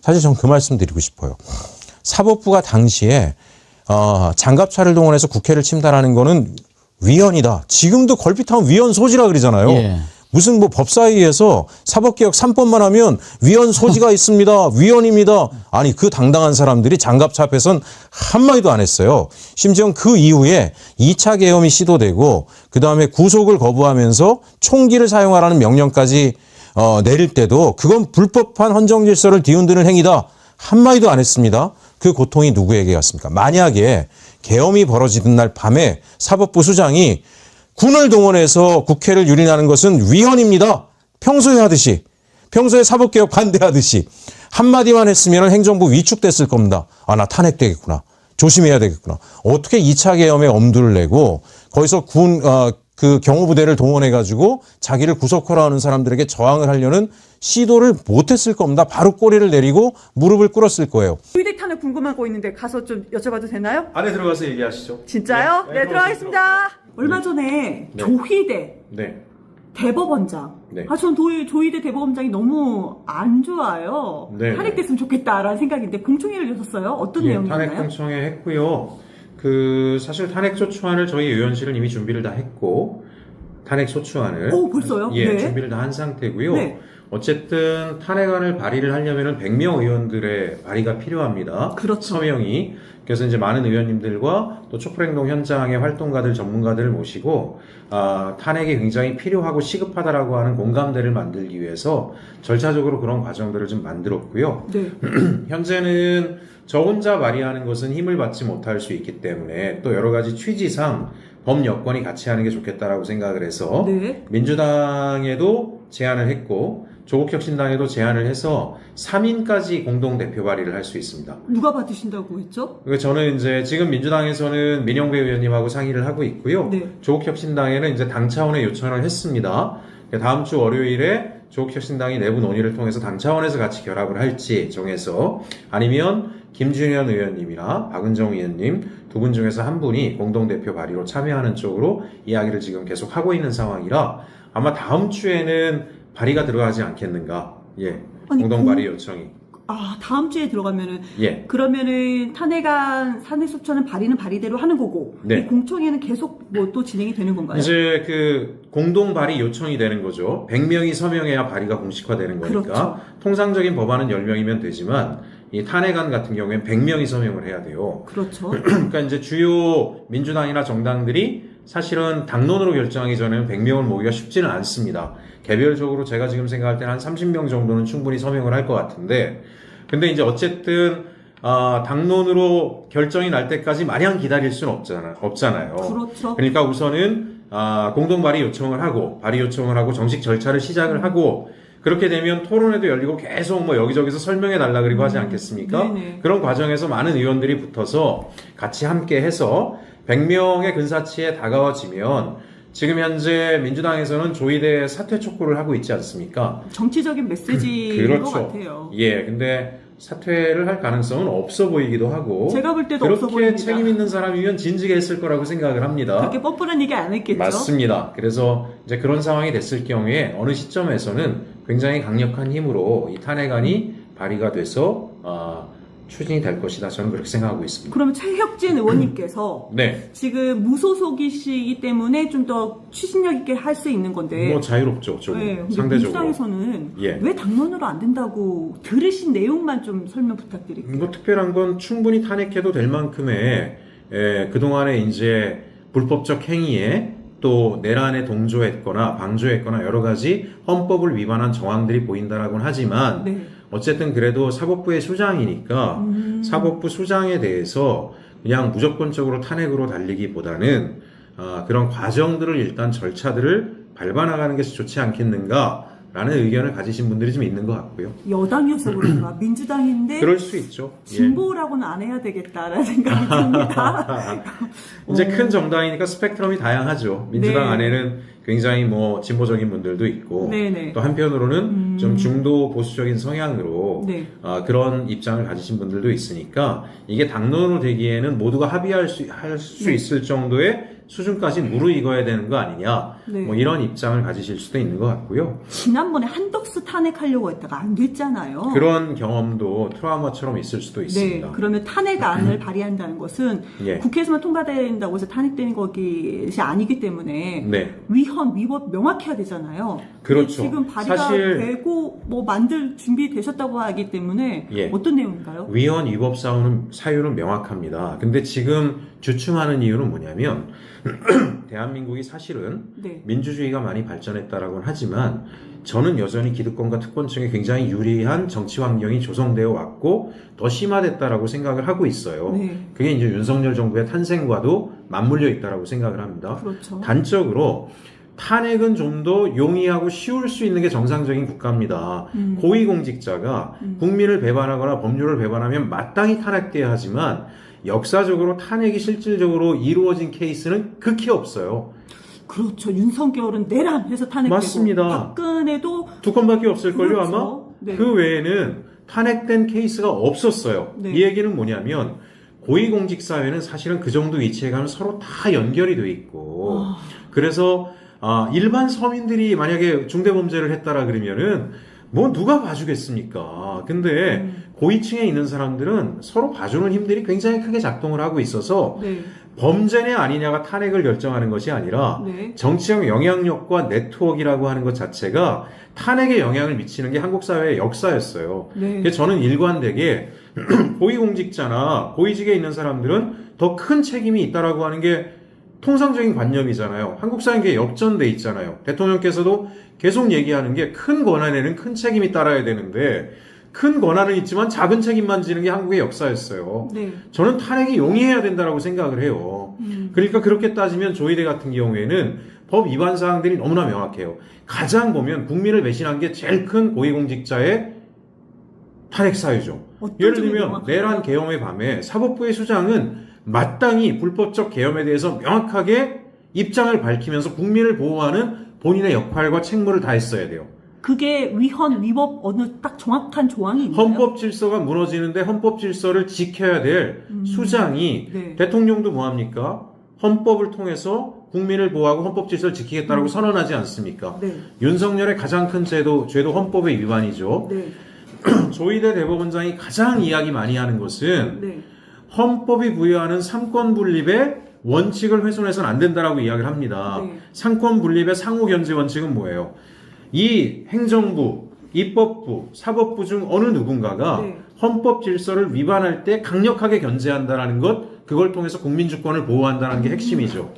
사실 전 그 말씀 드리고 싶어요. 사법부가 당시에 장갑차를 동원해서 국회를 침탈하는 거는 위헌이다. 지금도 걸핏하면 위헌 소지라 그러잖아요. 예. 무슨 뭐 법사위에서 사법개혁 3번만 하면 위헌 소지가 있습니다. 위헌입니다. 아니 그 당당한 사람들이 장갑차 앞에선 한마디도 안 했어요. 심지어 그 이후에 2차 계엄이 시도되고 그다음에 구속을 거부하면서 총기를 사용하라는 명령까지 내릴 때도 그건 불법한 헌정 질서를 뒤흔드는 행위다. 한마디도 안 했습니다. 그 고통이 누구에게 갔습니까? 만약에 계엄이 벌어지는 날 밤에 사법부 수장이 군을 동원해서 국회를 유린하는 것은 위헌입니다. 평소에 하듯이. 평소에 사법개혁 반대하듯이. 한마디만 했으면 행정부 위축됐을 겁니다. 아, 나 탄핵되겠구나. 조심해야 되겠구나. 어떻게 2차 계엄에 엄두를 내고 거기서 그 경호부대를 동원해가지고 자기를 구속하라 는 사람들에게 저항을 하려는 시도를 못했을 겁니다. 바로 꼬리를 내리고 무릎을 꿇었을 거예요. 조희대 탄핵 궁금한 거 있는데 가서 좀 여쭤봐도 되나요? 안에 들어가서 얘기하시죠. 진짜요? 네, 들어가겠습니다. 얼마 전에 네. 조희대 네. 대법원장. 네. 전 조희대 대법원장이 너무 안 좋아요. 네. 탄핵됐으면 좋겠다라는 생각인데 공청회를 여셨어요? 어떤 예, 내용이었나요? 탄핵 공청회 했고요. 사실 탄핵 소추안을 저희 의원실은 이미 준비를 다 했고 탄핵 소추안을 오, 벌써요? 예, 네. 준비를 다 한 상태고요. 네. 어쨌든 탄핵안을 발의를 하려면은 100명 의원들의 발의가 필요합니다. 그렇죠. 서명이. 그래서 이제 많은 의원님들과 또 촛불행동 현장의 활동가들, 전문가들을 모시고 탄핵이 굉장히 필요하고 시급하다라고 하는 공감대를 만들기 위해서 절차적으로 그런 과정들을 좀 만들었고요. 네. 현재는 저 혼자 발의하는 것은 힘을 받지 못할 수 있기 때문에 또 여러 가지 취지상 범 여권이 같이 하는 게 좋겠다라고 생각을 해서 네. 민주당에도 제안을 했고 조국혁신당에도 제안을 해서 3인까지 공동 대표 발의를 할 수 있습니다. 누가 받으신다고 했죠? 그러니까 저는 이제 지금 민주당에서는 민영배 의원님하고 상의를 하고 있고요. 네. 조국혁신당에는 이제 당 차원의 요청을 했습니다. 다음 주 월요일에 조국혁신당이 내부 논의를 통해서 당 차원에서 같이 결합을 할지 정해서 아니면 김준현 의원님이나 박은정 의원님 두 분 중에서 한 분이 공동대표 발의로 참여하는 쪽으로 이야기를 지금 계속 하고 있는 상황이라 아마 다음 주에는 발의가 들어가지 않겠는가. 예. 아니, 공동 발의 요청이. 다음 주에 들어가면은 예. 그러면은 탄핵 소추안은 발의는 발의대로 하는 거고 네. 이 공청회는 계속 뭐 또 진행이 되는 건가요? 이제 공동 발의 요청이 되는 거죠. 100명이 서명해야 발의가 공식화되는 거니까. 그렇죠. 통상적인 법안은 10명이면 되지만 이 탄핵안 같은 경우에는 100명이 서명을 해야 돼요. 그렇죠. 그러니까 이제 주요 민주당이나 정당들이 사실은 당론으로 결정하기 전에는 100명을 모으기가 쉽지는 않습니다. 개별적으로 제가 지금 생각할 때는 한 30명 정도는 충분히 서명을 할 것 같은데, 근데 이제 어쨌든 당론으로 결정이 날 때까지 마냥 기다릴 수는 없잖아요. 그렇죠. 그러니까 우선은 공동 발의 요청을 하고 정식 절차를 시작을 하고 그렇게 되면 토론회도 열리고 계속 뭐 여기저기서 설명해 달라 그리고 하지 않겠습니까? 네네. 그런 과정에서 많은 의원들이 붙어서 같이 함께 해서 100명의 근사치에 다가와지면 지금 현재 민주당에서는 조희대 사퇴 촉구를 하고 있지 않습니까? 정치적인 메시지인 그렇죠. 것 같아요. 예, 근데 사퇴를 할 가능성은 없어 보이기도 하고 제가 볼 때도 없어 그렇게 보입니다. 책임 있는 사람이면 진지게 했을 거라고 생각을 합니다. 그렇게 뻔뻔한 얘기 안 했겠죠? 맞습니다. 그래서 이제 그런 상황이 됐을 경우에 어느 시점에서는 굉장히 강력한 힘으로 이 탄핵안이 발의가 돼서 추진이 될 것이다. 저는 그렇게 생각하고 있습니다. 그러면 최혁진 의원님께서 네. 지금 무소속이시기 때문에 좀 더 추진력 있게 할 수 있는 건데 뭐 자유롭죠. 조금 네, 근데 상대적으로. 민주당에서는 예. 왜 당론으로 안 된다고 들으신 내용만 좀 설명 부탁드릴게요. 뭐 특별한 건 충분히 탄핵해도 될 만큼의 그동안에 이제 불법적 행위에 또 내란에 동조했거나 방조했거나 여러 가지 헌법을 위반한 정황들이 보인다라고는 하지만 네. 어쨌든 그래도 사법부의 수장이니까 사법부 수장에 대해서 그냥 무조건적으로 탄핵으로 달리기보다는 그런 과정들을 일단 절차들을 밟아나가는 게 좋지 않겠는가라는 의견을 가지신 분들이 좀 있는 것 같고요. 여당이어서 그런가 민주당인데 그럴 수 있죠. 예. 진보라고는 안 해야 되겠다라는 생각이 듭니다. 이제 큰 정당이니까 스펙트럼이 다양하죠. 민주당 네. 안에는 굉장히 뭐 진보적인 분들도 있고 네네. 또 한편으로는 좀 중도 보수적인 성향으로 네. 그런 입장을 가지신 분들도 있으니까 이게 당론으로 되기에는 모두가 합의할 수 네. 있을 정도의 수준까지 무르익어야 되는 거 아니냐. 네. 뭐 이런 입장을 가지실 수도 있는 것 같고요. 지난번에 한덕수 탄핵하려고 했다가 안 됐잖아요. 그런 경험도 트라우마처럼 있을 수도 있습니다. 네, 그러면 탄핵안을 발의한다는 것은 예. 국회에서만 통과된다고 해서 탄핵되는 것이 아니기 때문에 네. 위헌, 위법 명확해야 되잖아요. 그렇죠. 지금 발의가 사실 되고 뭐 만들 준비되셨다고 하기 때문에 예. 어떤 내용인가요? 위헌 위법 사유는 명확합니다. 근데 지금 주춤하는 이유는 뭐냐면 대한민국이 사실은 네. 민주주의가 많이 발전했다라고는 하지만 저는 여전히 기득권과 특권층에 굉장히 유리한 정치 환경이 조성되어 왔고 더 심화됐다라고 생각을 하고 있어요. 네. 그게 이제 윤석열 정부의 탄생과도 맞물려 있다라고 생각을 합니다. 그렇죠. 단적으로 탄핵은 좀 더 용이하고 쉬울 수 있는 게 정상적인 국가입니다. 고위공직자가 국민을 배반하거나 법률을 배반하면 마땅히 탄핵돼야 하지만 역사적으로 탄핵이 실질적으로 이루어진 케이스는 극히 없어요. 그렇죠. 윤석열은 내란해서 탄핵되고 맞습니다. 박근혜도 두 건밖에 없을걸요, 그렇죠. 아마? 네. 그 외에는 탄핵된 케이스가 없었어요. 네. 이 얘기는 뭐냐면 고위공직사회는 사실은 그 정도 위치에 가면 서로 다 연결이 돼 있고 그래서 일반 서민들이 만약에 중대범죄를 했다라 그러면은 뭐 누가 봐주겠습니까? 근데 고위층에 있는 사람들은 서로 봐주는 힘들이 굉장히 크게 작동을 하고 있어서 네. 범죄냐 아니냐가 탄핵을 결정하는 것이 아니라 네. 정치적 영향력과 네트워크라고 하는 것 자체가 탄핵에 영향을 미치는 게 한국 사회의 역사였어요. 네. 그래서 저는 일관되게 고위공직자나 고위직에 있는 사람들은 더 큰 책임이 있다라고 하는 게 통상적인 관념이잖아요. 한국 사회에 역전돼 있잖아요. 대통령께서도 계속 얘기하는 게 큰 권한에는 큰 책임이 따라야 되는데 큰 권한은 있지만 작은 책임만 지는 게 한국의 역사였어요. 네. 저는 탄핵이 용이해야 된다라고 생각을 해요. 그러니까 그렇게 따지면 조희대 같은 경우에는 법 위반 사항들이 너무나 명확해요. 가장 보면 국민을 배신한 게 제일 큰 고위공직자의 탄핵 사유죠. 예를 점이 들면 명확한가요? 내란 계엄의 밤에 사법부의 수장은 마땅히 불법적 계엄에 대해서 명확하게 입장을 밝히면서 국민을 보호하는 본인의 역할과 책무를 다했어야 돼요. 그게 위헌, 위법 어느 딱 정확한 조항이 있나요? 헌법 질서가 무너지는데 헌법 질서를 지켜야 될 수장이 네. 대통령도 뭐합니까? 헌법을 통해서 국민을 보호하고 헌법 질서를 지키겠다라고 선언하지 않습니까? 네. 윤석열의 가장 큰 죄도 헌법의 위반이죠. 네. 조희대 대법원장이 가장 이야기 많이 하는 것은 네. 헌법이 부여하는 삼권 분립의 원칙을 훼손해서는 안 된다라고 이야기를 합니다. 네. 삼권 분립의 상호 견제 원칙은 뭐예요? 이 행정부, 입법부, 사법부 중 어느 누군가가 네. 헌법 질서를 위반할 때 강력하게 견제한다라는 것, 그걸 통해서 국민 주권을 보호한다는 게 핵심이죠.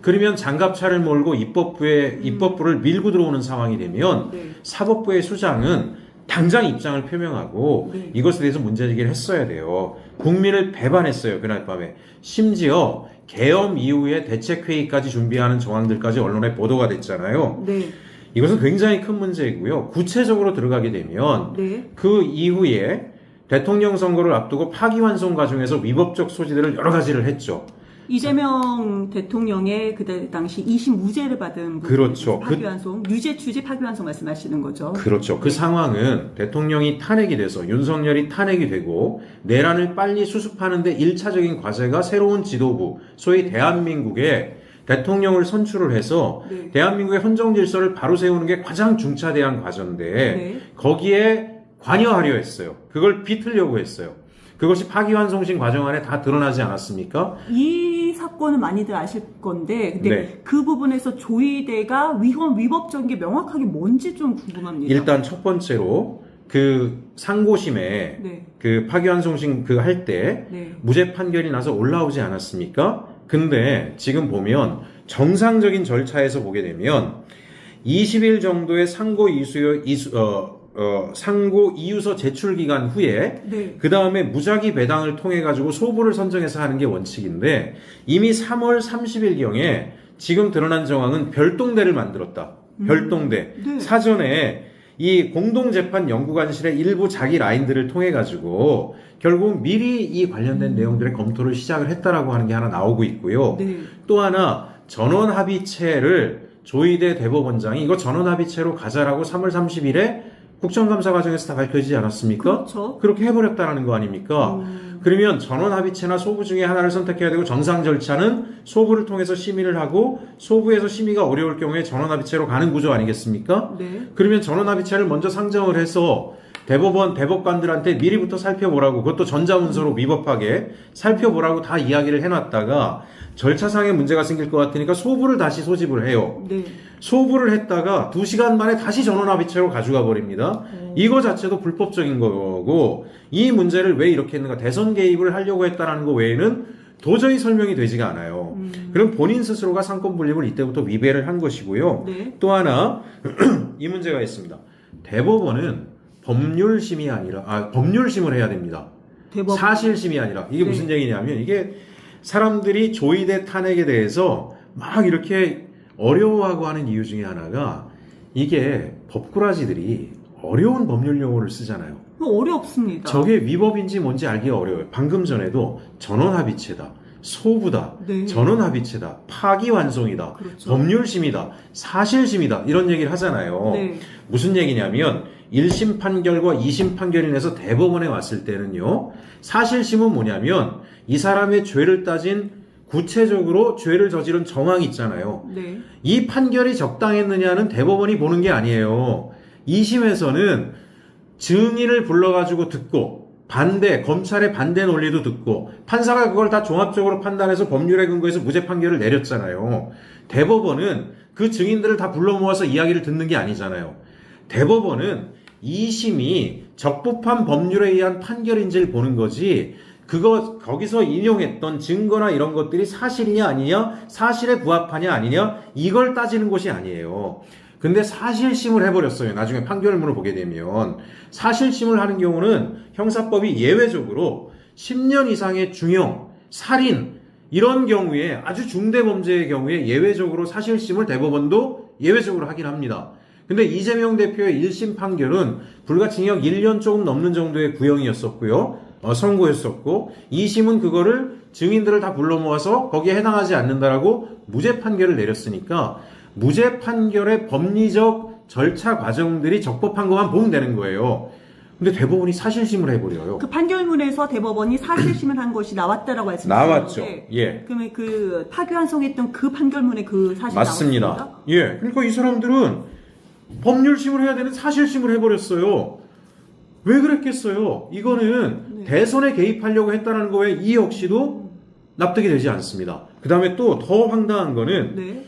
그러면 장갑차를 몰고 입법부를 밀고 들어오는 상황이 되면 네. 사법부의 수장은 당장 입장을 표명하고 네. 이것에 대해서 문제제기를 했어야 돼요. 국민을 배반했어요. 그날 밤에. 심지어 계엄 이후에 대책회의까지 준비하는 정황들까지 언론에 보도가 됐잖아요. 네. 이것은 굉장히 큰 문제이고요. 구체적으로 들어가게 되면 네. 그 이후에 대통령 선거를 앞두고 파기환송 과정에서 위법적 소지들을 여러 가지를 했죠. 이재명 대통령의 그때 당시 2심 무죄를 받은 그렇죠. 파기환송, 유죄, 추재, 파기환송 말씀하시는 거죠. 그렇죠. 그 상황은 대통령이 탄핵이 돼서 윤석열이 탄핵이 되고 내란을 빨리 수습하는데 1차적인 과제가 새로운 지도부, 소위 대한민국의 대통령을 선출을 해서 네. 대한민국의 헌정 질서를 바로 세우는 게 가장 중차대한 과제인데 네. 거기에 관여하려 했어요. 그걸 비틀려고 했어요. 그것이 파기환송심 과정 안에 다 드러나지 않았습니까? 이 사건은 많이들 아실 건데, 근데 네. 그 부분에서 조희대가 위헌, 위법적인 게 명확하게 뭔지 좀 궁금합니다. 일단 첫 번째로 그 상고심에 네. 그 파기환송심 그 할 때 네. 무죄 판결이 나서 올라오지 않았습니까? 근데 지금 보면 정상적인 절차에서 보게 되면 20일 정도의 상고 이유서 제출 기간 후에 네. 그 다음에 무작위 배당을 통해 가지고 소부를 선정해서 하는 게 원칙인데 이미 3월 30일경에 지금 드러난 정황은 별동대를 만들었다. 별동대. 네. 사전에 이 공동재판 연구관실의 일부 자기 라인들을 통해 가지고 결국 미리 이 관련된 내용들의 검토를 시작을 했다라고 하는 게 하나 나오고 있고요. 네. 또 하나 전원합의체를 조희대 대법원장이 이거 전원합의체로 가자라고 3월 30일에 국정감사 과정에서 다 밝혀지지 않았습니까? 그렇죠. 그렇게 해버렸다는 거 아닙니까? 그러면 전원합의체나 소부 중에 하나를 선택해야 되고 정상 절차는 소부를 통해서 심의를 하고 소부에서 심의가 어려울 경우에 전원합의체로 가는 구조 아니겠습니까? 네. 그러면 전원합의체를 먼저 상정을 해서 대법관들한테 미리부터 살펴보라고 그것도 전자문서로 위법하게 살펴보라고 다 이야기를 해놨다가 절차상의 문제가 생길 것 같으니까 소부를 다시 소집을 해요. 네. 소부를 했다가 2시간 만에 다시 전원합의체로 가져가 버립니다. 이거 자체도 불법적인 거고 이 문제를 왜 이렇게 했는가 대선 개입을 하려고 했다는 거 외에는 도저히 설명이 되지가 않아요. 그럼 본인 스스로가 상권 분립을 이때부터 위배를 한 것이고요. 네. 또 하나 이 문제가 있습니다. 대법원은 법률심이 아니라 법률심을 해야 됩니다. 대법원. 사실심이 아니라 이게 네. 무슨 얘기냐면 이게 사람들이 조의대 탄핵에 대해서 막 이렇게 어려워하고 하는 이유 중에 하나가 이게 법꾸라지들이 어려운 법률 용어를 쓰잖아요. 어렵습니다. 저게 위법인지 뭔지 알기 어려워요. 방금 전에도 전원합의체다, 소부다, 네. 전원합의체다, 파기환송이다, 그렇죠. 법률심이다, 사실심이다 이런 얘기를 하잖아요. 네. 무슨 얘기냐면 1심 판결과 2심 판결이 내서 대법원에 왔을 때는요. 사실심은 뭐냐면 이 사람의 죄를 따진 구체적으로 죄를 저지른 정황이 있잖아요. 네. 이 판결이 적당했느냐는 대법원이 보는 게 아니에요. 2심에서는 증인을 불러가지고 듣고 검찰의 반대 논리도 듣고 판사가 그걸 다 종합적으로 판단해서 법률에 근거해서 무죄 판결을 내렸잖아요. 대법원은 그 증인들을 다 불러 모아서 이야기를 듣는 게 아니잖아요. 대법원은 2심이 적법한 법률에 의한 판결인지를 보는 거지 거기서 인용했던 증거나 이런 것들이 사실이냐 아니냐, 사실에 부합하냐 아니냐, 이걸 따지는 것이 아니에요. 근데 사실심을 해버렸어요. 나중에 판결문을 보게 되면. 사실심을 하는 경우는 형사법이 예외적으로 10년 이상의 중형, 살인, 이런 경우에 아주 중대범죄의 경우에 예외적으로 사실심을 대법원도 예외적으로 하긴 합니다. 근데 이재명 대표의 1심 판결은 불과 징역 1년 조금 넘는 정도의 구형이었었고요. 선고였었고 2심은 그거를 증인들을 다 불러 모아서 거기에 해당하지 않는다라고 무죄 판결을 내렸으니까 무죄 판결의 법리적 절차 과정들이 적법한 것만 보면 되는 거예요. 근데 대법원이 사실심을 해버려요. 그 판결문에서 대법원이 사실심을 한 것이 나왔다라고 말씀하셨는데 나왔죠. 예. 그러면 그 파기환송했던 그 판결문에 그 사실이 맞습니다. 나왔습니다? 예. 그러니까 이 사람들은 법률심을 해야 되는 사실심을 해버렸어요. 왜 그랬겠어요? 이거는 네. 대선에 개입하려고 했다는 거에 이 역시도 납득이 되지 않습니다. 그 다음에 또 더 황당한 거는 네.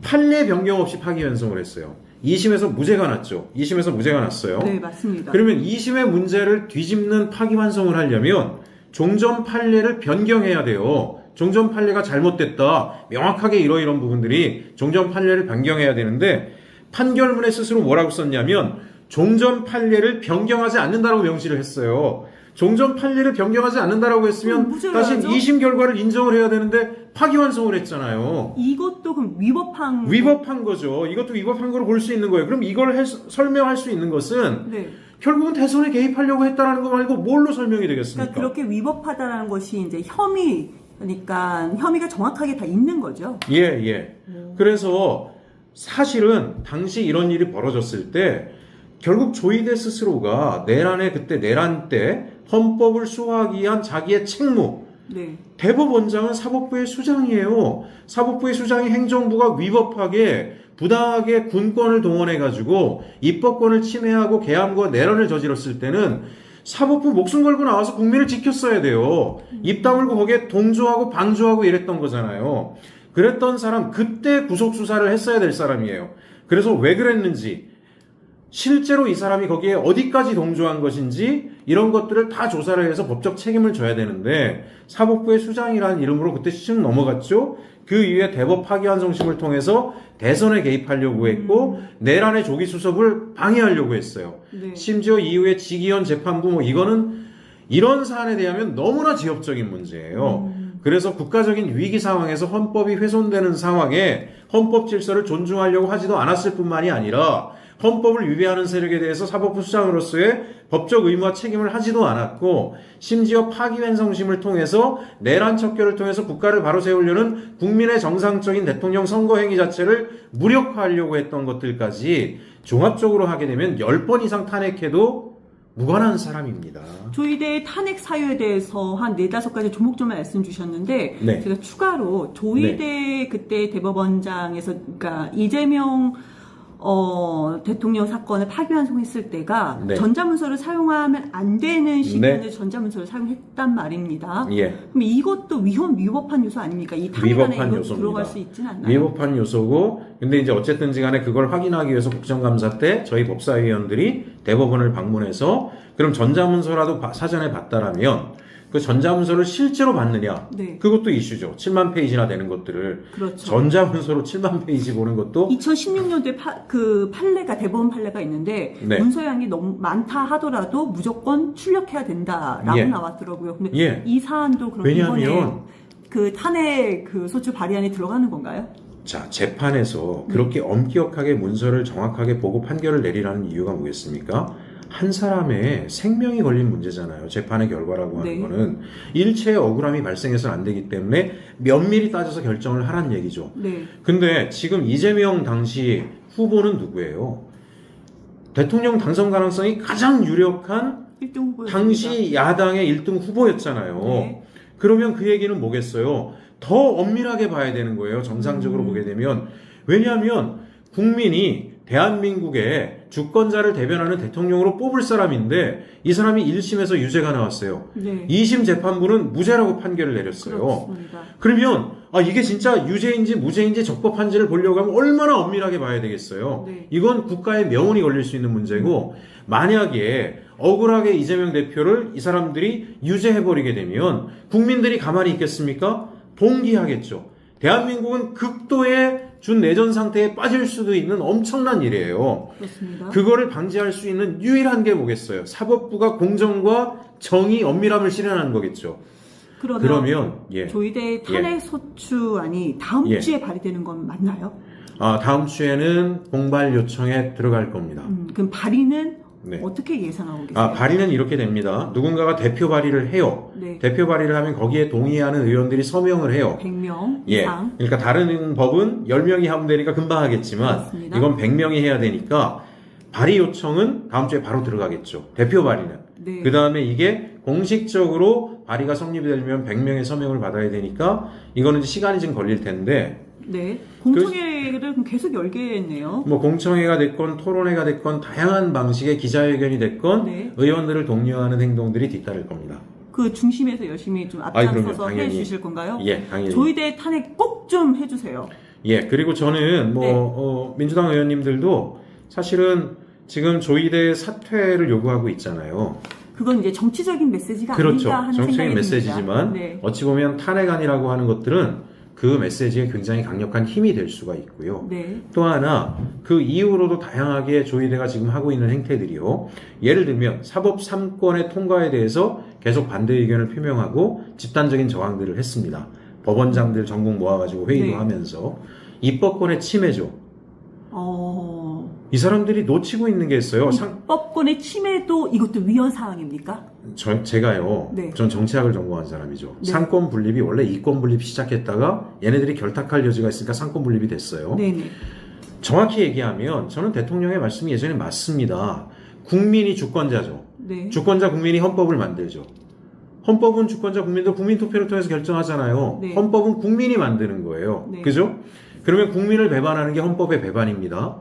판례 변경 없이 파기환송을 했어요. 2심에서 무죄가 났죠. 2심에서 무죄가 났어요. 네, 맞습니다. 그러면 2심의 문제를 뒤집는 파기환송을 하려면 종전 판례를 변경해야 돼요. 종전 판례가 잘못됐다. 명확하게 이런 부분들이 종전 판례를 변경해야 되는데 판결문에 스스로 뭐라고 썼냐면 종전 판례를 변경하지 않는다라고 명시를 했어요. 종전 판례를 변경하지 않는다라고 했으면 다시 무죄라죠? 2심 결과를 인정을 해야 되는데 파기환송을 했잖아요. 이것도 그럼 위법한 위법한 거죠. 이것도 위법한 거로 볼 수 있는 거예요. 그럼 이걸 설명할 수 있는 것은 네. 결국은 대선에 개입하려고 했다는 거 말고 뭘로 설명이 되겠습니까? 그러니까 그렇게 위법하다라는 것이 이제 그러니까 혐의가 정확하게 다 있는 거죠. 예. 그래서 사실은 당시 이런 일이 벌어졌을 때 결국 조이대 스스로가 그때 내란 때 헌법을 수호하기 위한 자기의 책무, 네. 대법원장은 사법부의 수장이에요. 사법부의 수장이 행정부가 위법하게 부당하게 군권을 동원해가지고 입법권을 침해하고 계엄과 내란을 저질렀을 때는 사법부 목숨 걸고 나와서 국민을 지켰어야 돼요. 입 다물고 거기에 동조하고 방조하고 이랬던 거잖아요. 그랬던 사람 그때 구속 수사를 했어야 될 사람이에요. 그래서 왜 그랬는지 실제로 이 사람이 거기에 어디까지 동조한 것인지 이런 것들을 다 조사를 해서 법적 책임을 져야 되는데 사법부의 수장이라는 이름으로 그때 슉 넘어갔죠. 그 이후에 대법 파기환송심을 통해서 대선에 개입하려고 했고 내란의 조기 수습을 방해하려고 했어요. 네. 심지어 이후에 지기현 재판부 이거는 이런 사안에 대하면 너무나 지엽적인 문제예요. 그래서 국가적인 위기 상황에서 헌법이 훼손되는 상황에 헌법 질서를 존중하려고 하지도 않았을 뿐만이 아니라 헌법을 위배하는 세력에 대해서 사법부 수장으로서의 법적 의무와 책임을 하지도 않았고 심지어 파기환송심을 통해서 내란 척결을 통해서 국가를 바로 세우려는 국민의 정상적인 대통령 선거 행위 자체를 무력화하려고 했던 것들까지 종합적으로 하게 되면 10번 이상 탄핵해도 무관한 사람입니다. 조희대 탄핵 사유에 대해서 한 4-5가지 조목조목 말씀 주셨는데 네. 제가 추가로 조희대 그때 대법원장에서 그러니까 이재명 대통령 사건을 파기환송했을 때가 네. 전자문서를 사용하면 안 되는 시기에 네. 전자문서를 사용했단 말입니다. 예. 그럼 이것도 위법한 요소 아닙니까? 이 탄핵 안에 위법한 이거 요소입니다. 들어갈 수 있지는 않나요? 위법한 요소고, 근데 이제 어쨌든지 간에 그걸 확인하기 위해서 국정감사 때 저희 법사위원들이 대법원을 방문해서 그럼 전자문서라도 사전에 봤다라면 그 전자문서를 실제로 봤느냐? 네. 그것도 이슈죠. 7만 페이지나 되는 것들을 그렇죠. 전자문서로 7만 페이지 보는 것도 2016년도에 그 판례가 대법원 판례가 있는데 네. 문서량이 너무 많다 하더라도 무조건 출력해야 된다라고 예. 나왔더라고요. 근데 예. 이 사안도 그럼 왜냐하면 이번에 그 탄핵 그 소추 발의안에 들어가는 건가요? 자, 재판에서 그렇게 엄격하게 문서를 정확하게 보고 판결을 내리라는 이유가 뭐겠습니까? 한 사람의 생명이 걸린 문제잖아요. 재판의 결과라고 하는 네. 거는 일체의 억울함이 발생해서는 안 되기 때문에 면밀히 따져서 결정을 하란 얘기죠. 네. 근데 지금 이재명 당시 후보는 누구예요? 대통령 당선 가능성이 가장 유력한 1등 후보 당시 야당의 1등 후보였잖아요. 네. 그러면 그 얘기는 뭐겠어요? 더 엄밀하게 봐야 되는 거예요. 정상적으로 보게 되면. 왜냐하면 국민이 대한민국의 주권자를 대변하는 대통령으로 뽑을 사람인데 이 사람이 1심에서 유죄가 나왔어요. 네. 2심 재판부는 무죄라고 판결을 내렸어요. 그렇습니다. 그러면 이게 진짜 유죄인지 무죄인지 적법한지를 보려고 하면 얼마나 엄밀하게 봐야 되겠어요. 네. 이건 국가의 명운이 걸릴 수 있는 문제고 만약에 억울하게 이재명 대표를 이 사람들이 유죄해버리게 되면 국민들이 가만히 있겠습니까? 봉기하겠죠. 대한민국은 극도의 준내전 상태에 빠질 수도 있는 엄청난 일이에요. 그렇습니다. 그거를 방지할 수 있는 유일한 게 뭐겠어요? 사법부가 공정과 정의, 엄밀함을 실현하는 거겠죠. 그러면 예. 조희대 탄핵 소추안이 다음 예. 주에 발의되는 건 맞나요? 다음 주에는 공발 요청에 들어갈 겁니다. 그럼 발의는 네. 어떻게 예상하고 계세요? 발의는 이렇게 됩니다. 누군가가 대표 발의를 해요. 네. 대표 발의를 하면 거기에 동의하는 의원들이 서명을 해요. 100명 예. 이상. 그러니까 다른 법은 10명이 하면 되니까 금방 하겠지만 그렇습니다. 이건 100명이 해야 되니까 발의 요청은 다음 주에 바로 들어가겠죠. 대표 발의는. 네. 그 다음에 이게 공식적으로 발의가 성립이 되려면 100명의 서명을 받아야 되니까 이거는 이제 시간이 좀 걸릴 텐데 네. 공청회를 그럼 계속 열겠네요. 뭐 공청회가 됐건 토론회가 됐건 다양한 방식의 기자회견이 됐건 네. 의원들을 독려하는 행동들이 뒤따를 겁니다. 그 중심에서 열심히 좀 그럼요. 앞장서서 당연히. 해주실 건가요? 예, 당연히. 조희대 탄핵 꼭 좀 해주세요. 예, 그리고 저는 네. 민주당 의원님들도 사실은 지금 조희대 사퇴를 요구하고 있잖아요. 그건 이제 정치적인 메시지가 그렇죠. 아닌가 하는 정치적인 생각이 메시지지만 듭니다. 네. 어찌 보면 탄핵안이라고 하는 것들은 그 메시지에 굉장히 강력한 힘이 될 수가 있고요. 네. 또 하나 그 이후로도 다양하게 조희대가 지금 하고 있는 행태들이요. 예를 들면 사법 3권의 통과에 대해서 계속 반대 의견을 표명하고 집단적인 저항들을 했습니다. 법원장들 전국 모아가지고 회의도 네. 하면서 입법권의 침해죠. 이 사람들이 놓치고 있는 게 있어요. 입법권의 침해도 이것도 위헌 사항입니까? 제가요. 네. 전 정치학을 전공한 사람이죠. 네. 상권 분립이 원래 이권 분립 시작했다가 얘네들이 결탁할 여지가 있으니까 상권 분립이 됐어요. 네네. 정확히 얘기하면 저는 대통령의 말씀이 예전에 맞습니다. 국민이 주권자죠. 네. 주권자 국민이 헌법을 만들죠. 헌법은 주권자 국민도 국민투표를 통해서 결정하잖아요. 네. 헌법은 국민이 만드는 거예요. 네. 그죠? 그러면 국민을 배반하는 게 헌법의 배반입니다.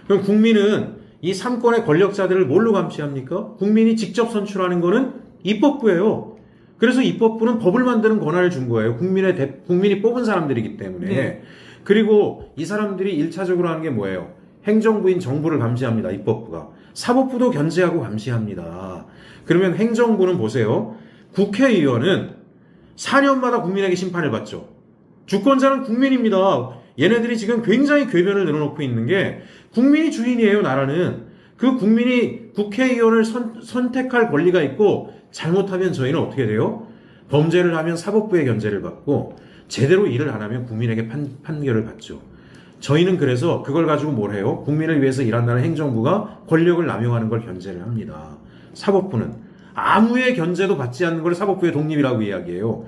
그럼 국민은 이 3권의 권력자들을 뭘로 감시합니까? 국민이 직접 선출하는 거는 입법부예요. 그래서 입법부는 법을 만드는 권한을 준 거예요. 국민이 뽑은 사람들이기 때문에. 네. 그리고 이 사람들이 1차적으로 하는 게 뭐예요? 행정부인 정부를 감시합니다. 입법부가. 사법부도 견제하고 감시합니다. 그러면 행정부는 보세요. 국회의원은 4년마다 국민에게 심판을 받죠. 주권자는 국민입니다. 얘네들이 지금 굉장히 궤변을 늘어놓고 있는 게 국민이 주인이에요, 나라는. 그 국민이 국회의원을 선택할 권리가 있고 잘못하면 저희는 어떻게 돼요? 범죄를 하면 사법부의 견제를 받고 제대로 일을 안 하면 국민에게 판결을 받죠. 저희는 그래서 그걸 가지고 뭘 해요? 국민을 위해서 일한다는 행정부가 권력을 남용하는 걸 견제를 합니다. 사법부는 아무의 견제도 받지 않는 걸 사법부의 독립이라고 이야기해요.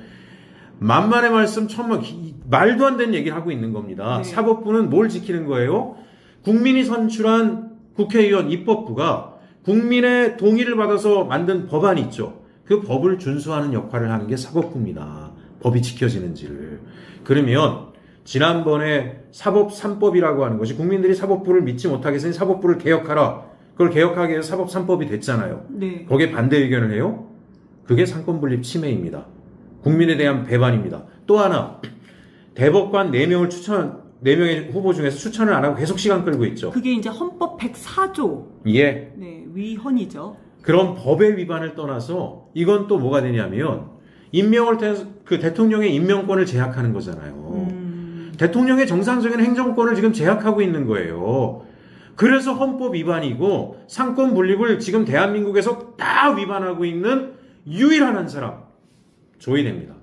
만만의 말씀 천만 말도 안 되는 얘기를 하고 있는 겁니다. 네. 사법부는 뭘 지키는 거예요? 국민이 선출한 국회의원 입법부가 국민의 동의를 받아서 만든 법안이 있죠. 그 법을 준수하는 역할을 하는 게 사법부입니다. 법이 지켜지는지를. 그러면 지난번에 사법 3법이라고 하는 것이 국민들이 사법부를 믿지 못하게 해서 사법부를 개혁하라. 그걸 개혁하기 위해서 사법 3법이 됐잖아요. 네. 거기에 반대 의견을 해요? 그게 상권분립 침해입니다. 국민에 대한 배반입니다. 또 하나, 대법관 4명의 후보 중에서 추천을 안 하고 계속 시간 끌고 있죠. 그게 이제 헌법 104조. 예. 네, 위헌이죠. 그런 법의 위반을 떠나서 이건 또 뭐가 되냐면 임명을 통해서 그 대통령의 임명권을 제약하는 거잖아요. 대통령의 정상적인 행정권을 지금 제약하고 있는 거예요. 그래서 헌법 위반이고 상권 분립을 지금 대한민국에서 다 위반하고 있는 유일한 한 사람 조의됩니다.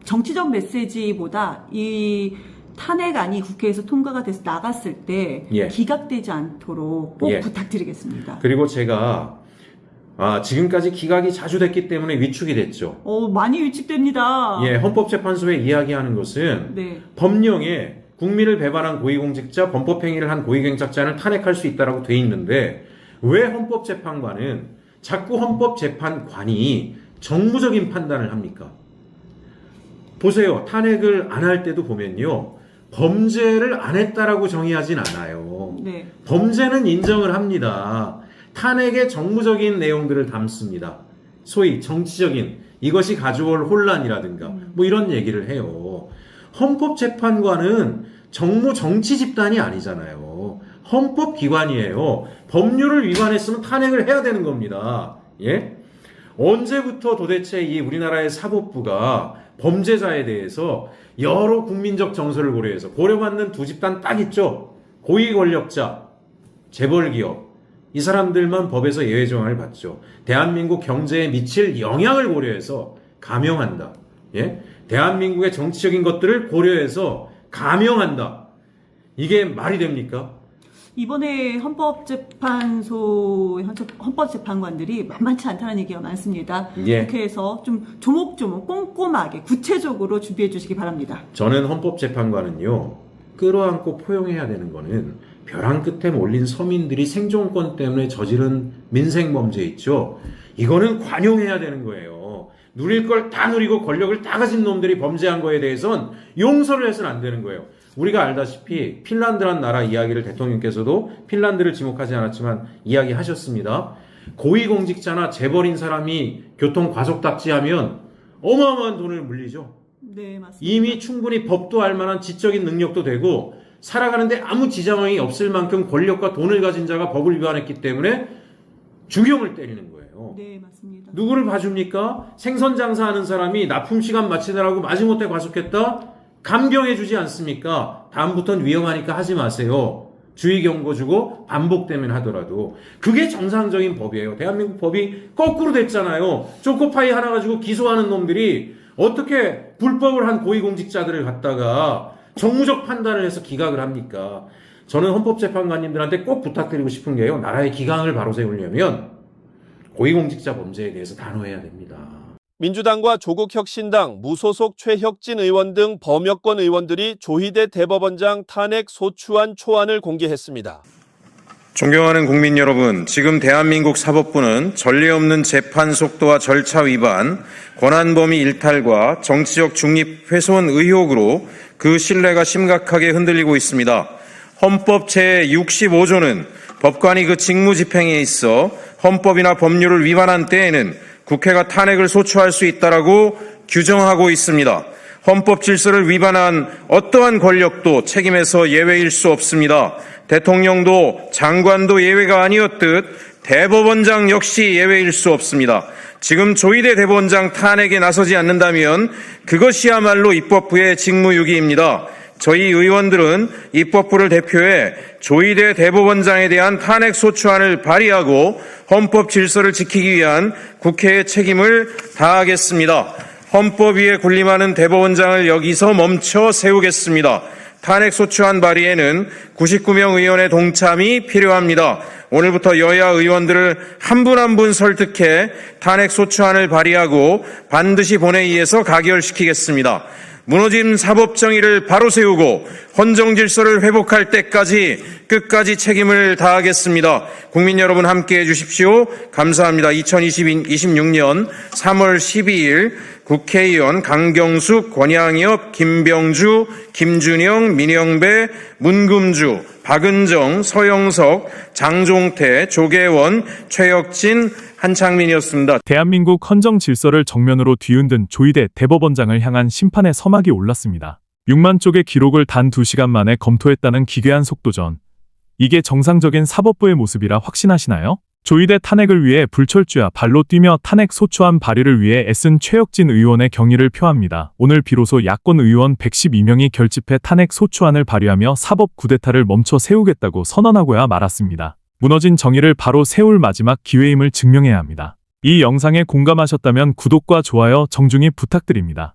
정치적 메시지보다 이 탄핵안이 국회에서 통과가 돼서 나갔을 때 예. 기각되지 않도록 꼭 예. 부탁드리겠습니다. 그리고 제가 지금까지 기각이 자주 됐기 때문에 위축이 됐죠. 많이 위축됩니다. 예, 헌법재판소에 이야기하는 것은 네. 법령에 국민을 배반한 고위공직자, 범법행위를 한 고위공직자는 탄핵할 수 있다라고 돼 있는데 왜 헌법재판관은 자꾸 헌법재판관이 정무적인 판단을 합니까? 보세요. 탄핵을 안 할 때도 보면요. 범죄를 안 했다라고 정의하진 않아요. 네. 범죄는 인정을 합니다. 탄핵의 정무적인 내용들을 담습니다. 소위 정치적인 이것이 가져올 혼란이라든가 뭐 이런 얘기를 해요. 헌법재판관은 정치 집단이 아니잖아요. 헌법기관이에요. 법률을 위반했으면 탄핵을 해야 되는 겁니다. 예? 언제부터 도대체 이 우리나라의 사법부가 범죄자에 대해서 여러 국민적 정서를 고려해서 고려받는 두 집단 딱 있죠. 고위 권력자, 재벌기업 이 사람들만 법에서 예외 조항을 받죠. 대한민국 경제에 미칠 영향을 고려해서 감형한다. 예? 대한민국의 정치적인 것들을 고려해서 감형한다. 이게 말이 됩니까? 이번에 헌법재판관들이 만만치 않다는 얘기가 많습니다. 예. 국회에서 좀 조목조목 꼼꼼하게 구체적으로 준비해 주시기 바랍니다. 저는 헌법재판관은요. 끌어안고 포용해야 되는 거는 벼랑 끝에 몰린 서민들이 생존권 때문에 저지른 민생범죄 있죠. 이거는 관용해야 되는 거예요. 누릴 걸 다 누리고 권력을 다 가진 놈들이 범죄한 거에 대해서는 용서를 해서는 안 되는 거예요. 우리가 알다시피 핀란드란 나라 이야기를 대통령께서도 핀란드를 지목하지 않았지만 이야기하셨습니다. 고위공직자나 재벌인 사람이 교통과속답지하면 어마어마한 돈을 물리죠. 네, 맞습니다. 이미 충분히 법도 알 만한 지적인 능력도 되고 살아가는데 아무 지장이 없을 만큼 권력과 돈을 가진 자가 법을 위반했기 때문에 중형을 때리는 거예요. 네, 맞습니다. 누구를 봐줍니까? 생선 장사하는 사람이 납품 시간 마치느라고 마지못해 과속했다? 감경해주지 않습니까? 다음부터는 위험하니까 하지 마세요. 주의 경고 주고 반복되면 하더라도 그게 정상적인 법이에요. 대한민국 법이 거꾸로 됐잖아요. 초코파이 하나 가지고 기소하는 놈들이 어떻게 불법을 한 고위공직자들을 갖다가 정무적 판단을 해서 기각을 합니까? 저는 헌법재판관님들한테 꼭 부탁드리고 싶은 게요. 나라의 기강을 바로 세우려면 고위공직자 범죄에 대해서 단호해야 됩니다. 민주당과 조국혁신당, 무소속 최혁진 의원 등 범여권 의원들이 조희대 대법원장 탄핵 소추안 초안을 공개했습니다. 존경하는 국민 여러분, 지금 대한민국 사법부는 전례 없는 재판 속도와 절차 위반, 권한 범위 일탈과 정치적 중립 훼손 의혹으로 그 신뢰가 심각하게 흔들리고 있습니다. 헌법 제65조는 법관이 그 직무 집행에 있어 헌법이나 법률을 위반한 때에는 국회가 탄핵을 소추할 수 있다라고 규정하고 있습니다. 헌법 질서를 위반한 어떠한 권력도 책임에서 예외일 수 없습니다. 대통령도 장관도 예외가 아니었듯 대법원장 역시 예외일 수 없습니다. 지금 조희대 대법원장 탄핵에 나서지 않는다면 그것이야말로 입법부의 직무유기입니다. 저희 의원들은 입법부를 대표해 조희대 대법원장에 대한 탄핵 소추안을 발의하고 헌법 질서를 지키기 위한 국회의 책임을 다하겠습니다. 헌법 위에 군림하는 대법원장을 여기서 멈춰 세우겠습니다. 탄핵 소추안 발의에는 99명 의원의 동참이 필요합니다. 오늘부터 여야 의원들을 한 분 한 분 설득해 탄핵 소추안을 발의하고 반드시 본회의에서 가결시키겠습니다. 무너진 사법정의를 바로 세우고 헌정 질서를 회복할 때까지 끝까지 책임을 다하겠습니다. 국민 여러분 함께해 주십시오. 감사합니다. 2026년 3월 12일 국회의원 강경숙, 권양엽, 김병주, 김준영, 민영배, 문금주, 박은정, 서영석, 장종태, 조계원, 최혁진, 한창민이었습니다. 대한민국 헌정 질서를 정면으로 뒤흔든 조희대 대법원장을 향한 심판의 서막이 올랐습니다. 6만 쪽의 기록을 단 2시간 만에 검토했다는 기괴한 속도전. 이게 정상적인 사법부의 모습이라 확신하시나요? 조희대 탄핵을 위해 불철주야 발로 뛰며 탄핵 소추안 발의를 위해 애쓴 최혁진 의원의 경의를 표합니다. 오늘 비로소 야권 의원 112명이 결집해 탄핵 소추안을 발의하며 사법 쿠데타를 멈춰 세우겠다고 선언하고야 말았습니다. 무너진 정의를 바로 세울 마지막 기회임을 증명해야 합니다. 이 영상에 공감하셨다면 구독과 좋아요 정중히 부탁드립니다.